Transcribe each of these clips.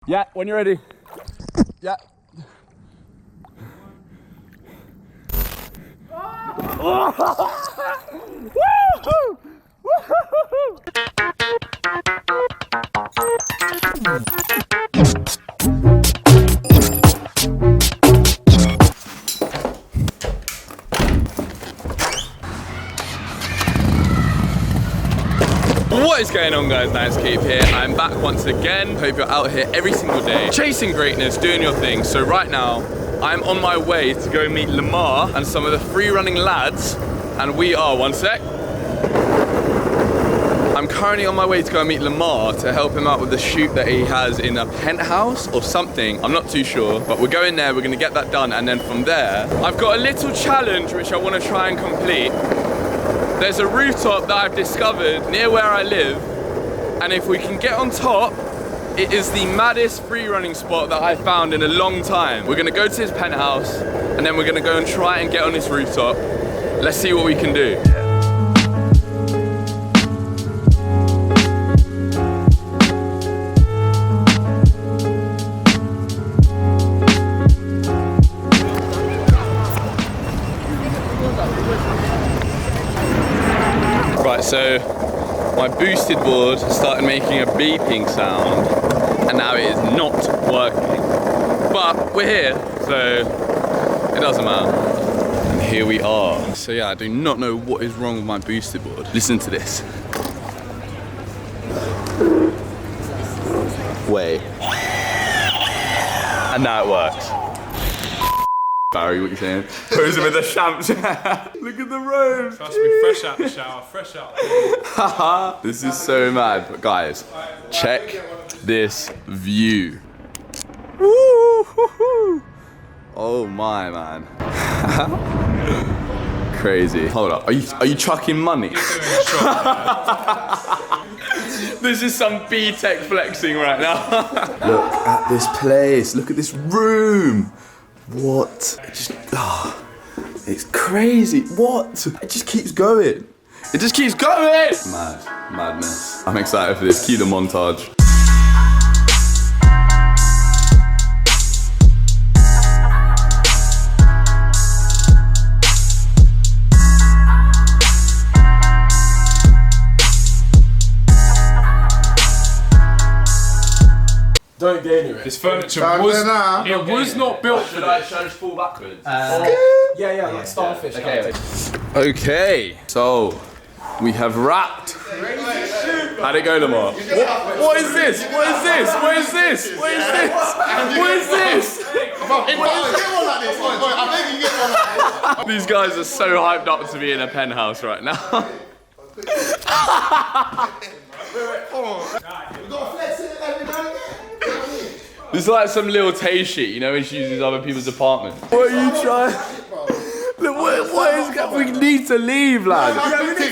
Yeah, when you're ready. Yeah. What is going on, guys? Nightscape here. I'm back once again. Hope you're out here every single day, chasing greatness, doing your thing. So right now, I'm on my way to go meet Lamar and some of the free running lads. And we are, one sec. I'm currently on my way to go meet Lamar to help him out with the shoot that he has in a penthouse or something. I'm not too sure, but we're going there. We're gonna get that done. And then from there, I've got a little challenge which I wanna try and complete. There's a rooftop that I've discovered near where I live, and if we can get on top, it is the maddest free running spot that I found in a long time. We're gonna go to his penthouse, and then we're gonna go and try and get on his rooftop. Let's see what we can do. Right, so my boosted board started making a beeping sound and now it is not working. But we're here, so it doesn't matter. And here we are. So yeah, I do not know what is wrong with my boosted board. Listen to this. Wait. And now it works. Barry, what are you saying? Posing with the shamps. Look at the robes. Trust me, fresh out the shower, fresh out. This is so mad. But guys, check this view. Woo-hoo-hoo. Oh my, man. Crazy. Hold up. Are you chucking money? This is some B-Tech flexing right now. Look at this place. Look at this room. What? It just, it's crazy. What? It just keeps going. It just keeps going. Madness. I'm excited for this. Cue the montage. Don't get anywhere. This furniture was not built for that. Should I just fall backwards? Yeah, like starfish. Okay, so we have wrapped. How'd it go, Lamar? What is this? What is this? What is this? What is this? What is this? These guys are so hyped up to be in a penthouse right now. This is like some little Tay shit, you know, when she uses other people's apartments. What are you trying? Look, what is that? We need to leave, lad.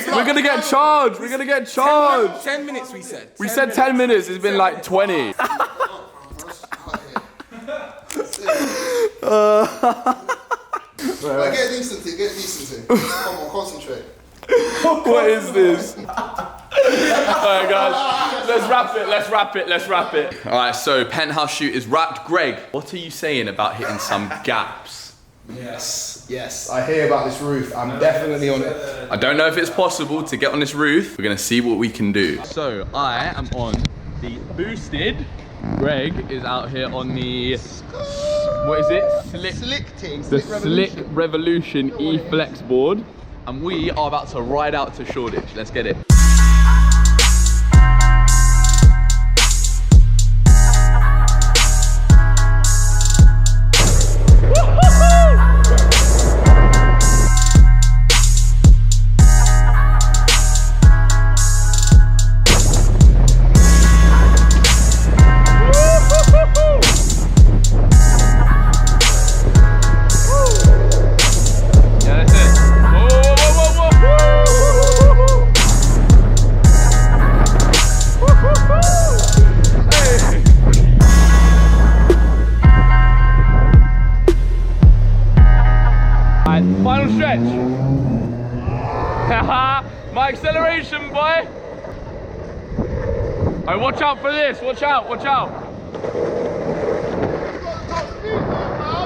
We're gonna get charged. We're gonna get charged. 10 minutes we said. We said 10 minutes. It's been like 20. Get decency. Come on, concentrate. What is this? Alright guys, let's wrap it. Alright, so penthouse shoot is wrapped. Greg, what are you saying about hitting some gaps? Yes, I hear about this roof. I'm definitely on it. I don't know if it's possible to get on this roof. We're gonna see what we can do. So I am on the boosted. Greg is out here on the, what is it? The Slick Revolution E-Flex board. And we are about to ride out to Shoreditch. Let's get it. Final stretch. My acceleration, boy. Alright, watch out for this. Watch out, watch out.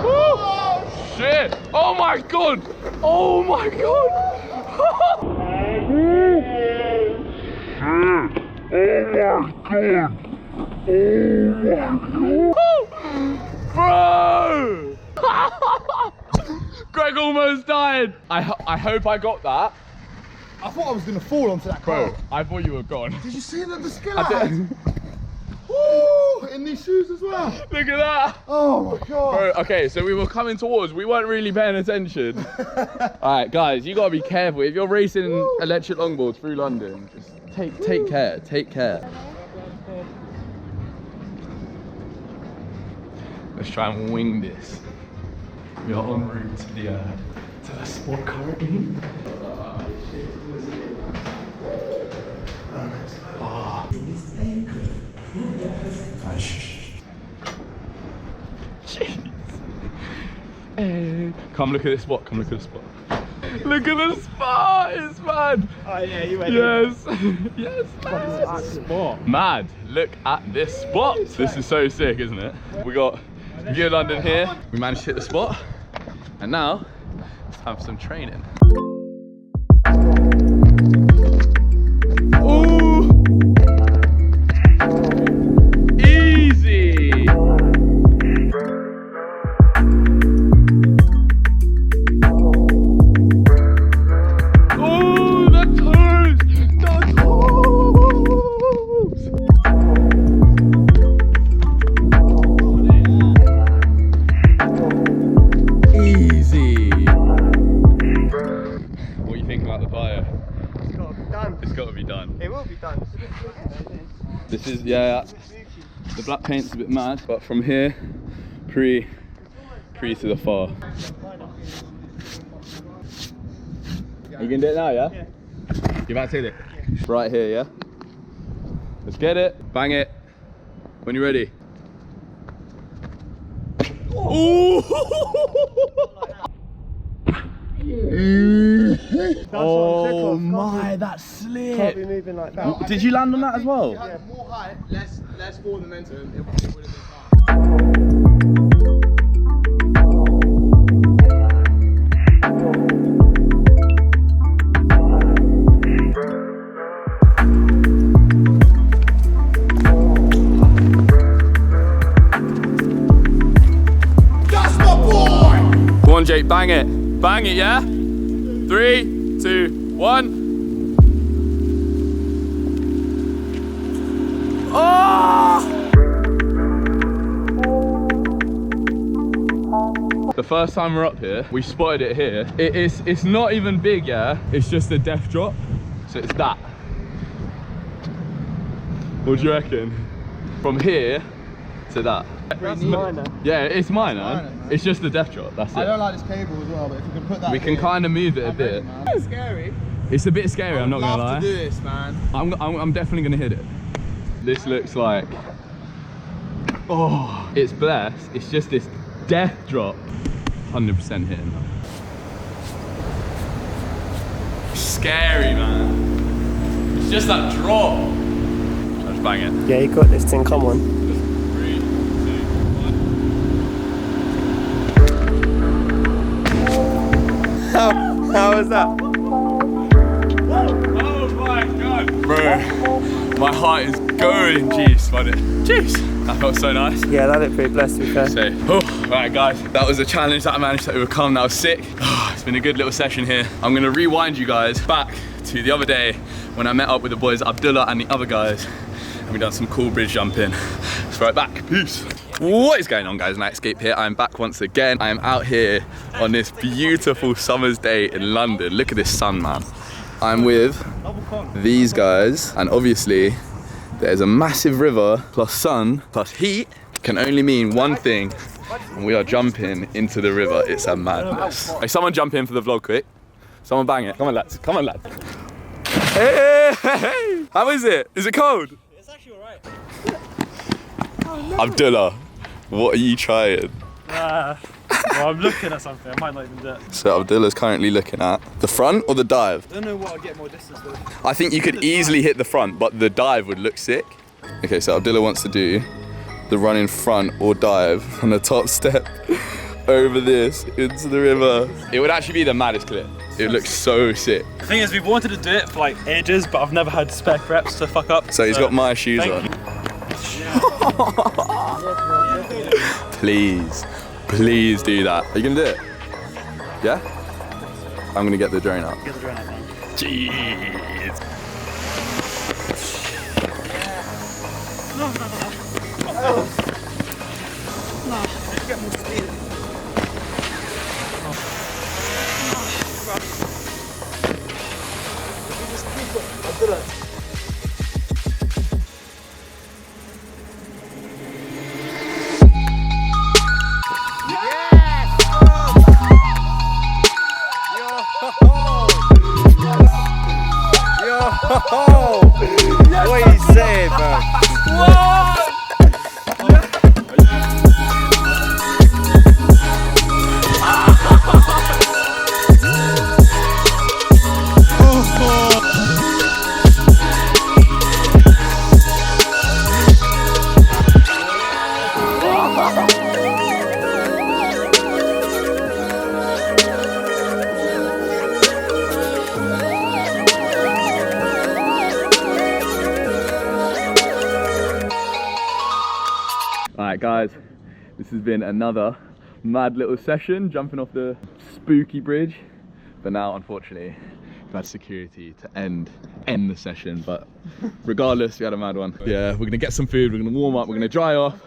Oh, shit! Oh my god! Oh my god! Bro! Greg almost died. I hope I got that. I thought I was gonna fall onto that car. Bro, I thought you were gone. Did you see the skill I had? Woo! In these shoes as well. Look at that. Oh my god. Bro, okay, so we were coming towards, we weren't really paying attention. Alright, guys, you gotta be careful. If you're racing electric longboards through London, just take care, take care. Let's try and wing this. We are en route to the spot currently. Oh. Come look at this spot, come look at the spot. Look at the spot, it's mad. Oh yeah, you went Yes, yes, mad. spot. Mad, look at this spot. This is so sick, isn't it? We got View of London here. We managed to hit the spot. And now, it's time for some training. Ooh! Easy! Ooh, the toes! The toes! Easy! What do you think about the fire? It's got to be done. It's got to be done. It will be done. This is, yeah, the black paint's a bit mad, but from here, pre to the far. You can do it now, yeah? Yeah. You about to hit it? Yeah. Right here, yeah? Let's get it, bang it, when you're ready. Ooh! Oh my, that slip! Can't be moving like that. Did you land on that as well? Yeah, more height, less forward momentum. It would have been Go on, Jake, bang it. Bang it, yeah? 3, 2, 1. Oh! The first time we're up here, we spotted it here. It's not even big, yeah? It's just a death drop. So it's that. What do you reckon? From here to that. That's minor. Yeah, it's minor. minor, man. It's just the death drop, that's it. I don't like this cable as well, but if you can put that We can kind of move it a bit. It's scary. It's a bit scary, I'm not gonna lie. I'd love to do this, man. I'm definitely gonna hit it. This looks like, oh, it's blessed. It's just this death drop. 100% hitting that. Scary, man. It's just that drop. Let's bang it. Yeah, you got this thing, come on. 3, 2, 1. How was that? Oh my god, bro, my heart is going. Jeez, that felt so nice. Yeah, that looked pretty blessed to be fair. So, alright guys, that was a challenge that I managed to overcome. That was sick. It's been a good little session here. I'm gonna rewind you guys back to the other day when I met up with the boys Abdullah and the other guys, and we done some cool bridge jumping. Let's right back, peace. What is going on, guys? Nightscape here. I'm back once again. I am out here on this beautiful summer's day in London. Look at this sun, man. I'm with these guys, and obviously there's a massive river plus sun plus heat can only mean one thing, and we are jumping into the river. It's a madness. Hey, someone jump in for the vlog quick. Someone bang it. Come on, lads. Come on, lads. Hey, hey, hey. How is it? Is it cold? It's actually alright. Abdullah, what are you trying? Well, I'm looking at something. I might not even do it. So Abdullah's currently looking at the front or the dive? I don't know what I'd get more distance with. I think you could easily hit the front, but the dive would look sick. Okay, so Abdullah wants to do the run in front or dive on the top step over this into the river. It would actually be the maddest clip. It looks so sick. The thing is, we've wanted to do it for like ages, but I've never had spare preps to fuck up. So he's got my shoes on. Please do that. Are you gonna do it? Yeah? I'm gonna get the drone out. Get the drone out, man. Jeez. What are you saying, bro? Alright guys, this has been another mad little session, jumping off the spooky bridge. But now, unfortunately, we've had security to end the session. But regardless, we had a mad one. Yeah, we're gonna get some food, we're gonna warm up, we're gonna dry off,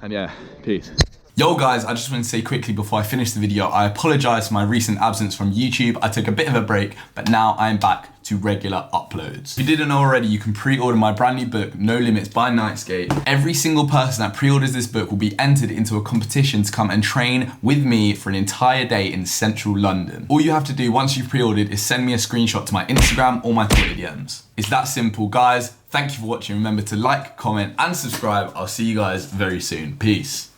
and yeah, peace. Yo guys, I just want to say quickly before I finish the video, I apologise for my recent absence from YouTube. I took a bit of a break, but now I'm back to regular uploads. If you didn't know already, you can pre-order my brand new book, No Limits by Nightscape. Every single person that pre-orders this book will be entered into a competition to come and train with me for an entire day in central London. All you have to do once you've pre-ordered is send me a screenshot to my Instagram or my Twitter DMs. It's that simple, guys. Thank you for watching. Remember to like, comment, and subscribe. I'll see you guys very soon. Peace.